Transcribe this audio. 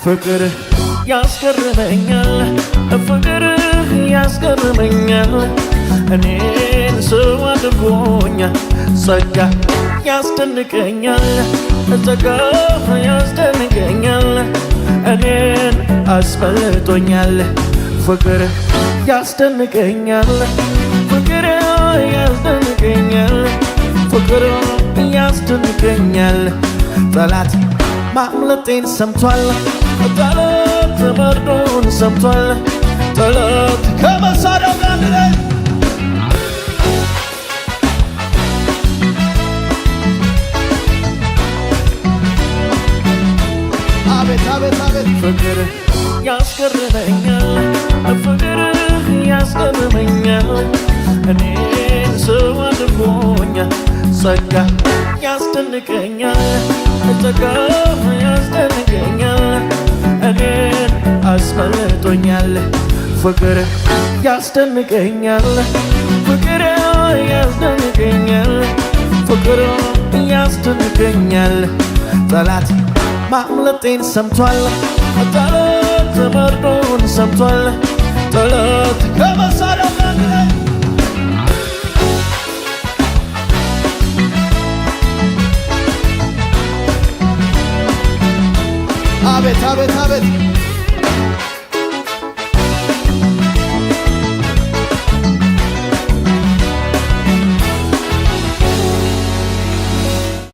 ፍቅር ያስገርመኛል ፍቅር ያስገርመኛል እኔን ሰው አድርጎኛል ጸጋ ያስደንቀኛል ጸጋ ያስደንቀኛል እኔን አስበልጦኛል ፍቅር ያስደንቀኛል ፍቅር ያስደንቀኛል ፍቅር ያስደንቀኛል ጠላት ማምለጤን ሰምቷል ጠላት መርዶን ሰምቷል ጠላት ከመሳሪያው ጋር ላይ አቤት አቤት አቤት ፍቅር ያስገርመኛል ፍቅር ያስገርመኛል እኔን ሰው አድርጎኛል ጸጋ ያስደንቀኛል ጸጋ ያስደንቀኛል እኔን አስበልጦኛል ፍቅር ያስደንቀኛል ፍቅር ያስደንቀኛል ፍቅር ያስደንቀኛል ጠላት ማምለጤን ሰምቷል ጠላት መርዶን ሰምቷል ጠላት ከመሳሪያው ጋር ላይ አቤት አቤት አቤት